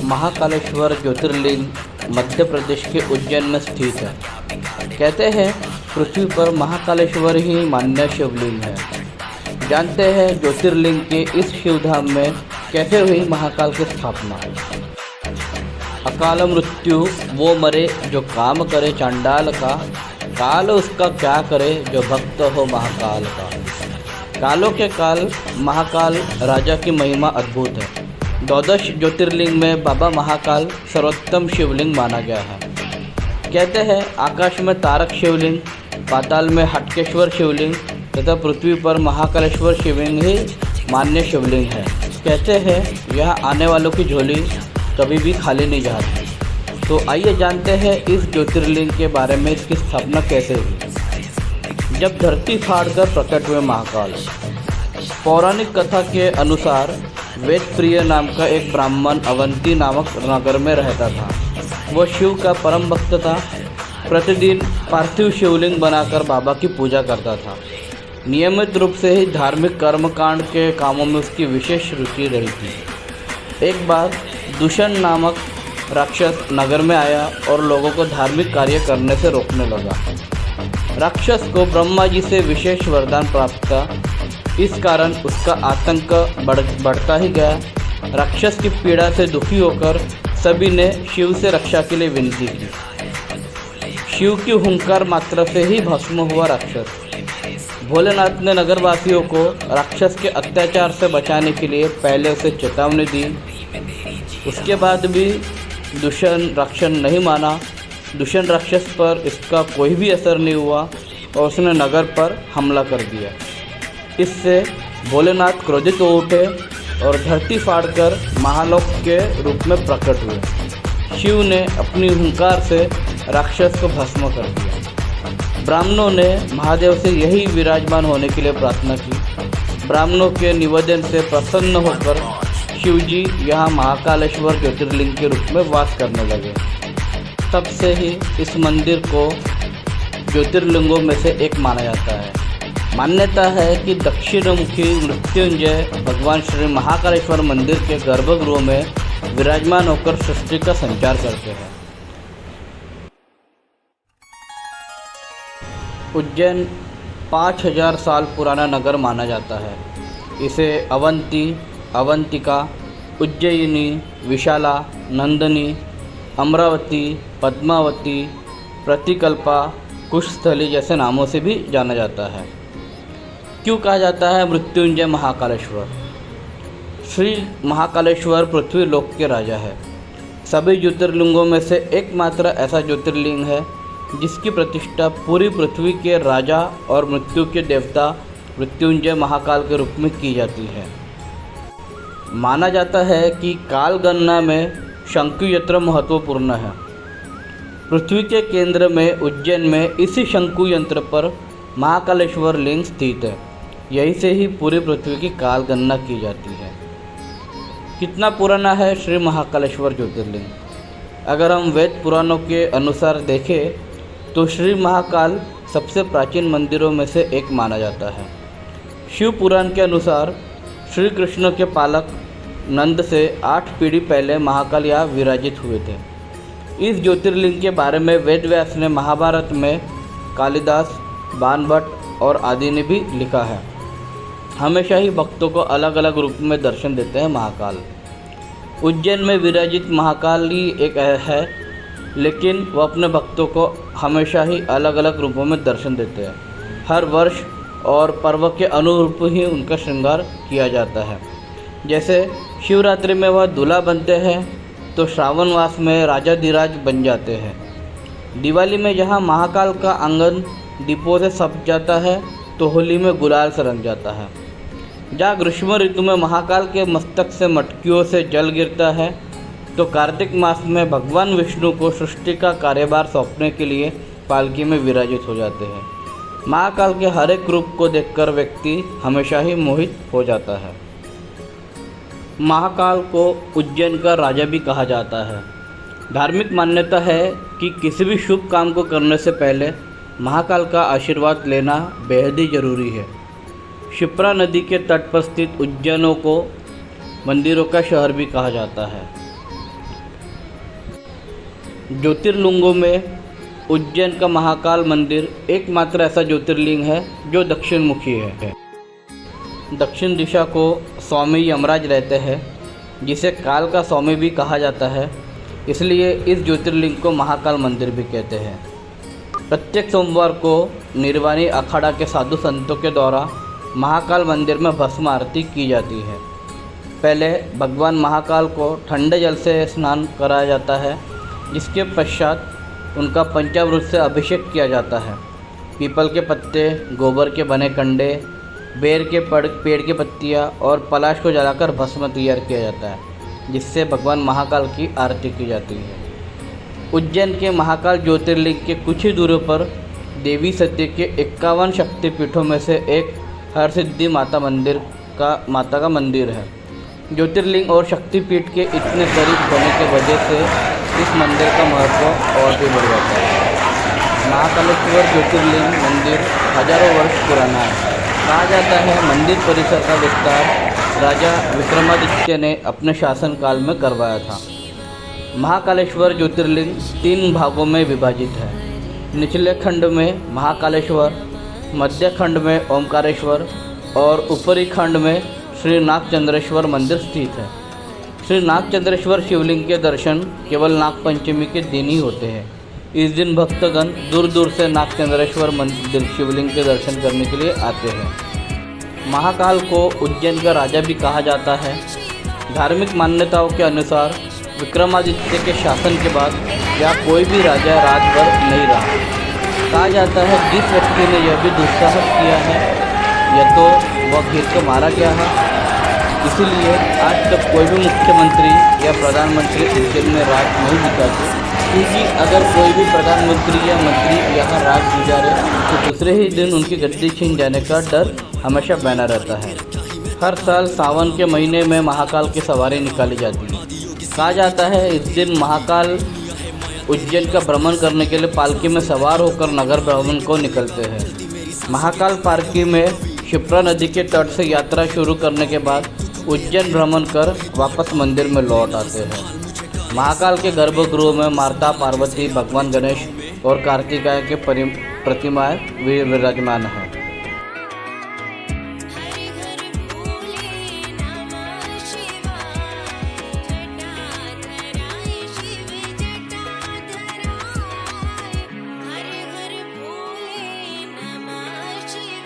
महाकालेश्वर ज्योतिर्लिंग मध्य प्रदेश के उज्जैन में स्थित है। कहते हैं पृथ्वी पर महाकालेश्वर ही मान्य शिवलिंग है। जानते हैं ज्योतिर्लिंग के इस शिवधाम में कैसे हुई महाकाल की स्थापना। अकाल मृत्यु वो मरे जो काम करे चांडाल का, काल उसका क्या करे जो भक्त हो महाकाल का। कालों के काल महाकाल राजा की महिमा अद्भुत है। 12 ज्योतिर्लिंग में बाबा महाकाल सर्वोत्तम शिवलिंग माना गया है। कहते हैं आकाश में तारक शिवलिंग, पाताल में हटकेश्वर शिवलिंग तथा पृथ्वी पर महाकालेश्वर शिवलिंग ही मान्य शिवलिंग है। कहते हैं यहाँ आने वालों की झोली कभी भी खाली नहीं जाती। तो आइए जानते हैं इस ज्योतिर्लिंग के बारे में, इसकी स्थापना कैसे हुई। जब धरती फाड़कर प्रकट हुए महाकाल। पौराणिक कथा के अनुसार वेदप्रिय नाम का एक ब्राह्मण अवंती नामक नगर में रहता था। वह शिव का परम भक्त था। प्रतिदिन पार्थिव शिवलिंग बनाकर बाबा की पूजा करता था। नियमित रूप से ही धार्मिक कर्मकांड के कामों में उसकी विशेष रुचि रही थी। एक बार दूषण नामक राक्षस नगर में आया और लोगों को धार्मिक कार्य करने से रोकने लगा। राक्षस को ब्रह्मा जी से विशेष वरदान प्राप्त था। इस कारण उसका आतंक बढ़ता ही गया। राक्षस की पीड़ा से दुखी होकर सभी ने शिव से रक्षा के लिए विनती की। शिव की हुंकार मात्र से ही भस्म हुआ राक्षस। भोलेनाथ ने नगरवासियों को राक्षस के अत्याचार से बचाने के लिए पहले उसे चेतावनी दी। उसके बाद भी दूषण राक्षस नहीं माना। दूषण राक्षस पर इसका कोई भी असर नहीं हुआ और उसने नगर पर हमला कर दिया। इससे भोलेनाथ क्रोधित हो उठे और धरती फाड़कर महालोक के रूप में प्रकट हुए। शिव ने अपनी हुंकार से राक्षस को भस्म कर दिया। ब्राह्मणों ने महादेव से यही विराजमान होने के लिए प्रार्थना की। ब्राह्मणों के निवेदन से प्रसन्न होकर शिवजी यहाँ महाकालेश्वर ज्योतिर्लिंग के रूप में वास करने लगे। तब से ही इस मंदिर को ज्योतिर्लिंगों में से एक माना जाता है। मान्यता है कि दक्षिणमुखी मृत्युंजय भगवान श्री महाकालेश्वर मंदिर के गर्भगृह में विराजमान होकर सृष्टि का संचार करते हैं। उज्जैन 5000 साल पुराना नगर माना जाता है। इसे अवंती, अवंतिका, उज्जयिनी, विशाला, नंदनी, अमरावती, पद्मावती, प्रतिकल्पा, कुशस्थली जैसे नामों से भी जाना जाता है। क्यों कहा जाता है मृत्युंजय महाकालेश्वर? श्री महाकालेश्वर पृथ्वी लोक के राजा है। सभी ज्योतिर्लिंगों में से एकमात्र ऐसा ज्योतिर्लिंग है जिसकी प्रतिष्ठा पूरी पृथ्वी के राजा और मृत्यु के देवता मृत्युंजय महाकाल के रूप में की जाती है। माना जाता है कि काल गणना में शंकु यंत्र महत्वपूर्ण है। पृथ्वी के केंद्र में उज्जैन में इसी शंकु यंत्र पर महाकालेश्वर लिंग स्थित है। यहीं से ही पूरी पृथ्वी की काल गणना की जाती है। कितना पुराना है श्री महाकालेश्वर ज्योतिर्लिंग? अगर हम वेद पुराणों के अनुसार देखें तो श्री महाकाल सबसे प्राचीन मंदिरों में से एक माना जाता है। शिव पुराण के अनुसार श्री कृष्ण के पालक नंद से 8 पीढ़ी पहले महाकाल यहाँ विराजित हुए थे। इस ज्योतिर्लिंग के बारे में वेदव्यास ने महाभारत में, कालिदास, बाणभट्ट और आदि ने भी लिखा है। हमेशा ही भक्तों को अलग अलग रूप में दर्शन देते हैं महाकाल। उज्जैन में विराजित महाकाल ही एक है, लेकिन वह अपने भक्तों को हमेशा ही अलग अलग रूपों में दर्शन देते हैं। हर वर्ष और पर्व के अनुरूप ही उनका श्रृंगार किया जाता है। जैसे शिवरात्रि में वह दूल्हा बनते हैं तो श्रावण मास में राजाधिराज बन जाते हैं। दिवाली में जहाँ महाकाल का आंगन दीपों से सज जाता है तो होली में गुलाल से रंग जाता है। जहाँ ग्रीष्म ऋतु में महाकाल के मस्तक से मटकियों से जल गिरता है तो कार्तिक मास में भगवान विष्णु को सृष्टि का कार्यभार सौंपने के लिए पालकी में विराजित हो जाते हैं। महाकाल के हर एक रूप को देखकर व्यक्ति हमेशा ही मोहित हो जाता है। महाकाल को उज्जैन का राजा भी कहा जाता है। धार्मिक मान्यता है कि किसी भी शुभ काम को करने से पहले महाकाल का आशीर्वाद लेना बेहद ही जरूरी है। क्षिप्रा नदी के तट पर स्थित उज्जैनों को मंदिरों का शहर भी कहा जाता है। ज्योतिर्लिंगों में उज्जैन का महाकाल मंदिर एकमात्र ऐसा ज्योतिर्लिंग है जो दक्षिण मुखी है। दक्षिण दिशा को स्वामी यमराज रहते हैं, जिसे काल का स्वामी भी कहा जाता है, इसलिए इस ज्योतिर्लिंग को महाकाल मंदिर भी कहते हैं। प्रत्येक सोमवार को निर्वाणी अखाड़ा के साधु संतों के द्वारा महाकाल मंदिर में भस्म आरती की जाती है। पहले भगवान महाकाल को ठंडे जल से स्नान कराया जाता है, जिसके पश्चात उनका पंचामृत से अभिषेक किया जाता है। पीपल के पत्ते, गोबर के बने कंडे, बेर के पेड़ की पत्तियाँ और पलाश को जलाकर भस्म तैयार किया जाता है, जिससे भगवान महाकाल की आरती की जाती है। उज्जैन के महाकाल ज्योतिर्लिंग के कुछ ही दूरी पर देवी सती के 51 शक्तिपीठों में से एक हरसिद्धि माता का मंदिर है। ज्योतिर्लिंग और शक्तिपीठ के इतने करीब होने की वजह से इस मंदिर का महत्व और भी बढ़ जाता है। महाकालेश्वर ज्योतिर्लिंग मंदिर हजारों वर्ष पुराना है। कहा जाता है मंदिर परिसर का विस्तार राजा विक्रमादित्य ने अपने शासनकाल में करवाया था। महाकालेश्वर ज्योतिर्लिंग 3 भागों में विभाजित है। निचले खंड में महाकालेश्वर, मध्य खंड में ओमकारेश्वर और ऊपरी खंड में श्री नागचंद्रेश्वर मंदिर स्थित है। श्री नागचंद्रेश्वर शिवलिंग के दर्शन केवल नागपंचमी के दिन ही होते हैं। इस दिन भक्तगण दूर दूर से नागचंद्रेश्वर मंदिर शिवलिंग के दर्शन करने के लिए आते हैं। महाकाल को उज्जैन का राजा भी कहा जाता है। धार्मिक मान्यताओं के अनुसार विक्रमादित्य के शासन के बाद यहाँ कोई भी राजा रात भर नहीं रहा। कहा जाता है जिस व्यक्ति ने यह भी दुस्साहस किया है या तो वह घिर के मारा गया है। इसीलिए आज तक कोई भी मुख्यमंत्री या प्रधानमंत्री उज्जैन में रात नहीं बिताते, क्योंकि अगर कोई भी प्रधानमंत्री या मंत्री यहाँ रात गुजारे तो दूसरे ही दिन उनकी गद्दी छीन जाने का डर हमेशा बना रहता है। हर साल सावन के महीने में महाकाल की सवारी निकाली जाती है। कहा जाता है इस दिन महाकाल उज्जैन का भ्रमण करने के लिए पालकी में सवार होकर नगर भ्रमण को निकलते हैं। महाकाल पालकी में क्षिप्रा नदी के तट से यात्रा शुरू करने के बाद उज्जैन भ्रमण कर वापस मंदिर में लौट आते हैं। महाकाल के गर्भगृह में माता पार्वती, भगवान गणेश और कार्तिकेय के प्रतिमाएं विराजमान हैं।